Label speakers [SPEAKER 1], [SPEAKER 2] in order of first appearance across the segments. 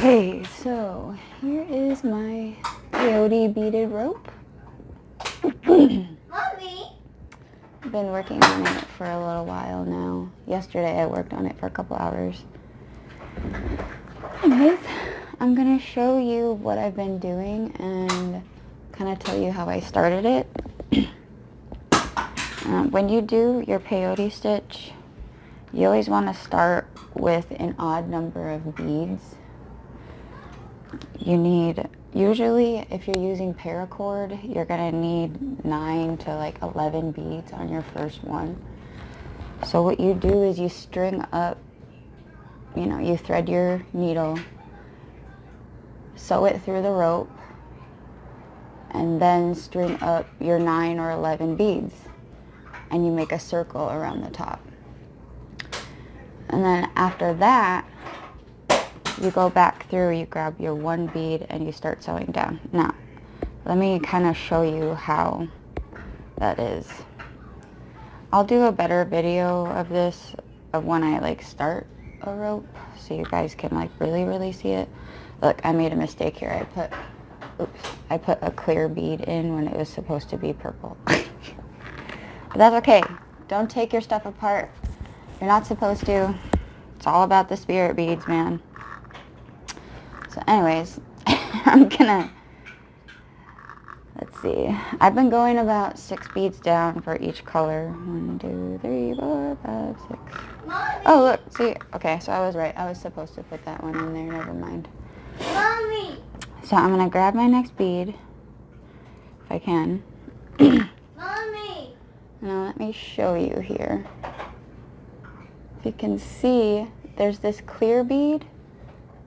[SPEAKER 1] Okay, so here is my peyote beaded rope.
[SPEAKER 2] Mommy!
[SPEAKER 1] I've been working on it for a little while now. Yesterday I worked on it for a couple hours. Anyways, I'm going to show you what I've been doing and kind of tell you how I started it. When you do your peyote stitch, you always want to start with an odd number of beads. You need, usually if you're using paracord, you're going to need 9 to like 11 beads on your first one. So what you do is you string up, you thread your needle, sew it through the rope, and then string up your 9 or 11 beads, and you make a circle around the top. And then after that, you go back through, you grab your one bead, and you start sewing down. Now, let me kind of show you how that is. I'll do a better video of this, of when I like start a rope, so you guys can like really see it. Look, I made a mistake here. I put a clear bead in when it was supposed to be purple. But that's okay. Don't take your stuff apart. You're not supposed to. It's all about the spirit beads, man. So anyways, let's see. I've been going about 6 beads down for each color. 1, 2, 3, 4, 5, 6.
[SPEAKER 2] Mommy!
[SPEAKER 1] Oh, look, see, okay, so I was right. I was supposed to put that one in there, never mind.
[SPEAKER 2] Mommy!
[SPEAKER 1] So I'm gonna grab my next bead, if I can.
[SPEAKER 2] Mommy!
[SPEAKER 1] Now let me show you here. If you can see, there's this clear bead,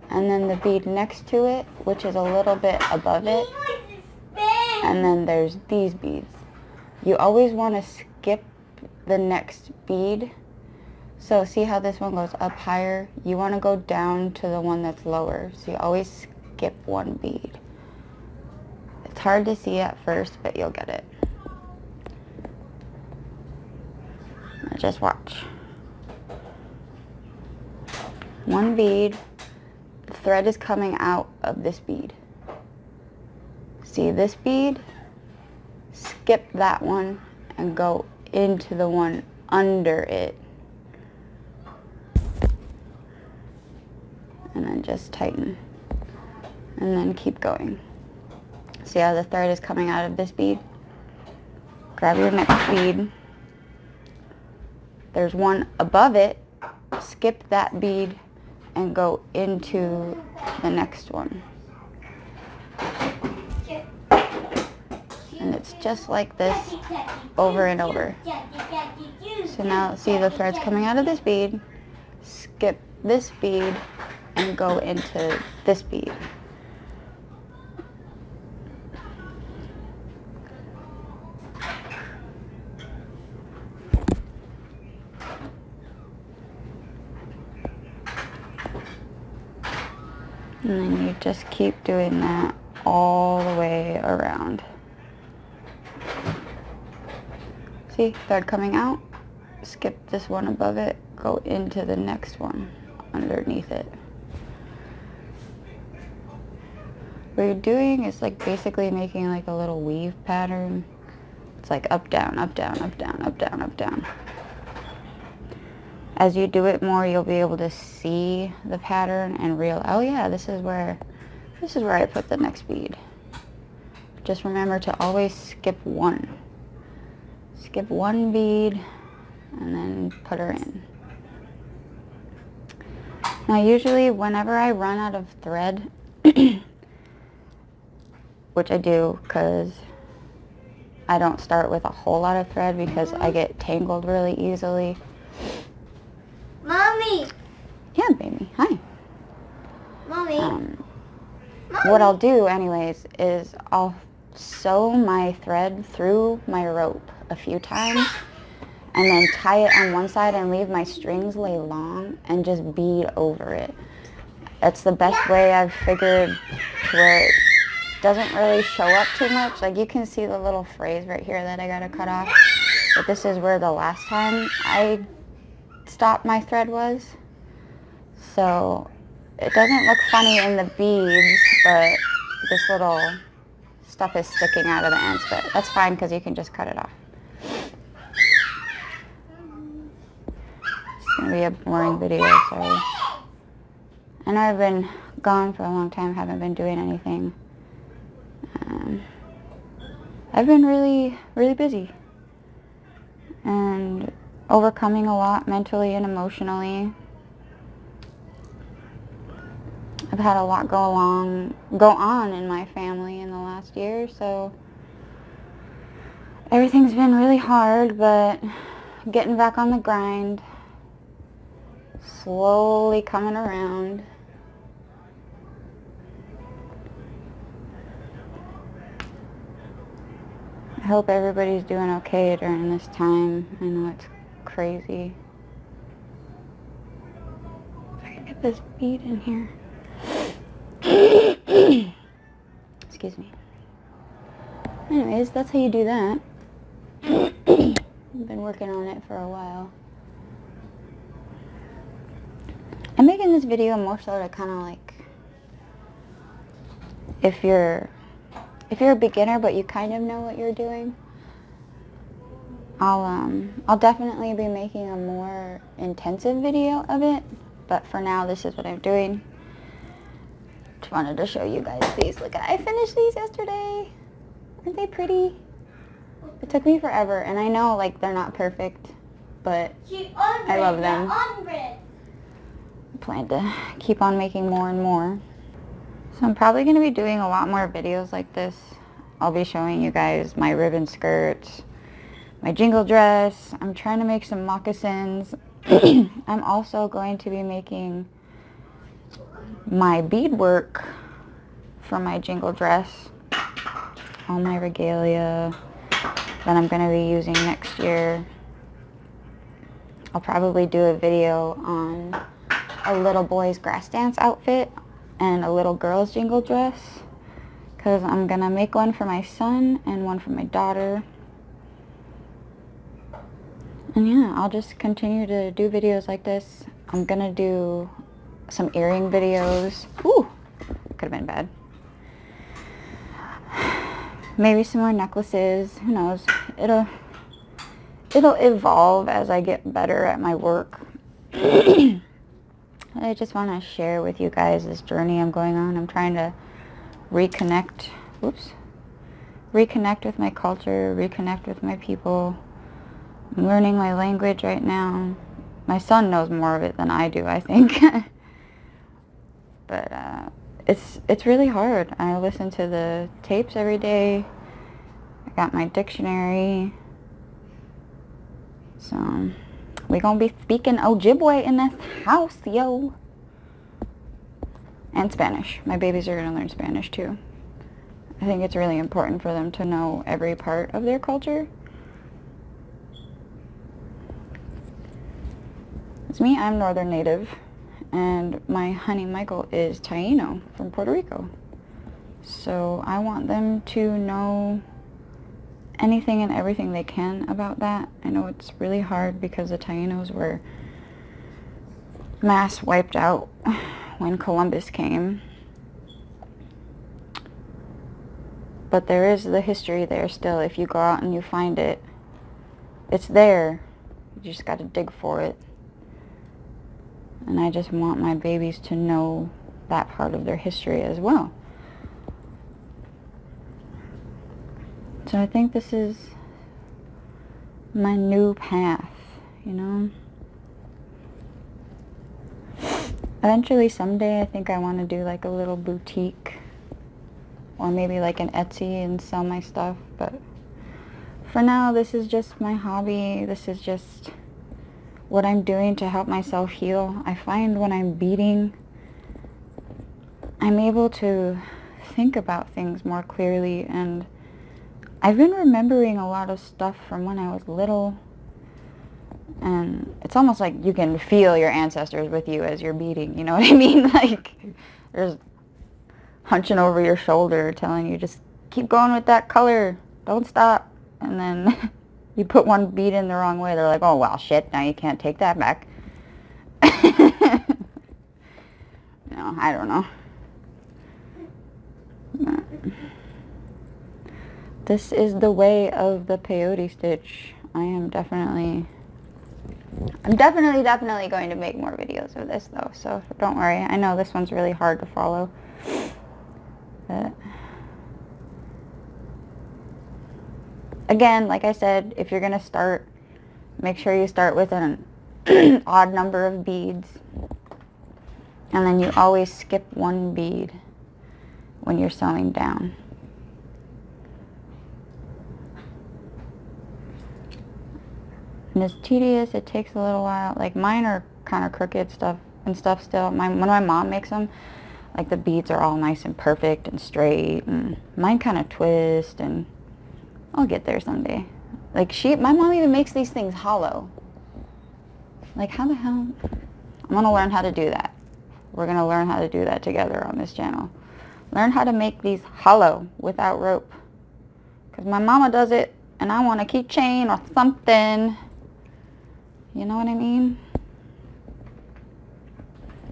[SPEAKER 1] and then the bead next to it, which is a little bit above it, and then there's these beads. You always want to skip the next bead. So see how this one goes up higher? You want to go down to the one that's lower. So you always skip one bead. It's hard to see at first, but you'll get it. Now just watch. One bead. The thread is coming out of this bead. See this bead? Skip that one and go into the one under it. And then just tighten. And then keep going. See how the thread is coming out of this bead? Grab your next bead. There's one above it. Skip that bead and go into the next one. And it's just like this over and over. So now see the threads coming out of this bead, skip this bead and go into this bead. And then you just keep doing that all the way around. See, thread coming out, skip this one above it, go into the next one underneath it. What you're doing is like basically making like a little weave pattern. It's like up, down, up, down, up, down, up, down, up, down. As you do it more, you'll be able to see the pattern and realize, oh yeah, this is where I put the next bead. Just remember to always skip one. Skip one bead and then put her in. Now usually whenever I run out of thread, which I do because I don't start with a whole lot of thread because I get tangled really easily.
[SPEAKER 2] Mommy!
[SPEAKER 1] Yeah, baby. Hi.
[SPEAKER 2] Mommy!
[SPEAKER 1] What I'll do anyways is I'll sew my thread through my rope a few times and then tie it on one side and leave my strings lay long and just bead over it. That's the best way I've figured to where it doesn't really show up too much. Like you can see the little phrase right here that I gotta cut off. But this is where the last time I stopped my thread was. So it doesn't look funny in the beads, but this little stuff is sticking out of the ends, but that's fine because you can just cut it off. It's going to be a boring video, sorry. I know I've been gone for a long time, haven't been doing anything. I've been really, really busy and overcoming a lot mentally and emotionally. I've had a lot go on in my family in the last year, so everything's been really hard, but getting back on the grind, slowly coming around. I hope everybody's doing okay during this time. I know it's crazy. If I can get this bead in here. Excuse me. Anyways, that's how you do that. I've been working on it for a while. I'm making this video more so to kind of like, if you're a beginner but you kind of know what you're doing, I'll definitely be making a more intensive video of it, but for now this is what I'm doing. Just wanted to show you guys these. Look, I finished these yesterday. Aren't they pretty? It took me forever, and I know like they're not perfect, but I love them. I plan to keep on making more and more. So I'm probably going to be doing a lot more videos like this. I'll be showing you guys my ribbon skirts, my jingle dress. I'm trying to make some moccasins. I'm also going to be making my beadwork for my jingle dress. All my regalia that I'm going to be using next year. I'll probably do a video on a little boy's grass dance outfit and a little girl's jingle dress, because I'm going to make one for my son and one for my daughter. And yeah, I'll just continue to do videos like this. I'm going to do some earring videos. Ooh, could have been bad. Maybe some more necklaces. Who knows? It'll evolve as I get better at my work. I just want to share with you guys this journey I'm going on. I'm trying to reconnect with my culture, reconnect with my people. I'm learning my language right now. My son knows more of it than I do, I think. But it's really hard. I listen to the tapes every day. I got my dictionary. So we gonna be speaking Ojibwe in this house, yo. And Spanish. My babies are gonna learn Spanish too. I think it's really important for them to know every part of their culture. It's me, I'm Northern Native, and my honey Michael is Taino from Puerto Rico. So I want them to know anything and everything they can about that. I know it's really hard because the Tainos were mass wiped out when Columbus came. But there is the history there still. If you go out and you find it, it's there. You just got to dig for it. And I just want my babies to know that part of their history as well. So I think this is my new path, you know? Eventually, someday, I think I want to do like a little boutique, or maybe like an Etsy and sell my stuff. But for now, this is just my hobby. This is just what I'm doing to help myself heal. I find when I'm beading, I'm able to think about things more clearly, and I've been remembering a lot of stuff from when I was little, and it's almost like you can feel your ancestors with you as you're beading, you know what I mean? Like, there's hunching over your shoulder telling you, just keep going with that color, don't stop. And then you put one bead in the wrong way, they're like, oh, well, shit, now you can't take that back. You know, know. I don't know. But this is the way of the peyote stitch. I'm definitely going to make more videos of this though, so don't worry. I know this one's really hard to follow. But again, like I said, if you're going to start, make sure you start with an odd number of beads. And then you always skip one bead when you're sewing down. And it's tedious, it takes a little while. Like mine are kind of crooked stuff still. When my mom makes them, like the beads are all nice and perfect and straight, and mine kind of twist, and I'll get there someday. Like my mom even makes these things hollow. Like how the hell? I'm gonna learn how to do that. We're gonna learn how to do that together on this channel. Learn how to make these hollow without rope. Because my mama does it, and I want a keychain or something. You know what I mean?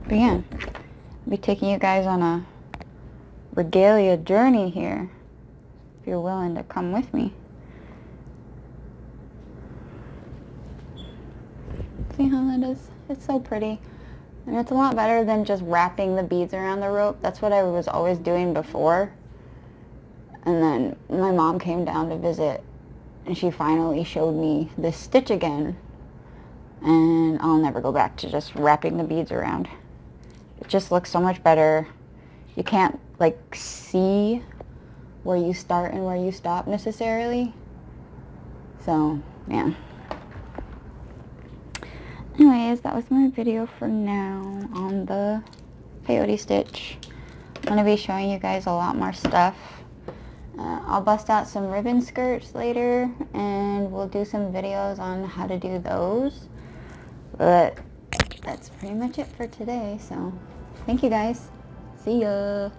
[SPEAKER 1] But yeah, I'll be taking you guys on a regalia journey here, if you're willing to come with me. See how that is? It's so pretty. And it's a lot better than just wrapping the beads around the rope. That's what I was always doing before. And then my mom came down to visit, and she finally showed me this stitch again. And I'll never go back to just wrapping the beads around. It just looks so much better. You can't like see where you start and where you stop necessarily. So yeah. Anyways, that was my video for now on the peyote stitch. I'm going to be showing you guys a lot more stuff. I'll bust out some ribbon skirts later, and we'll do some videos on how to do those. But that's pretty much it for today, so thank you guys. See ya.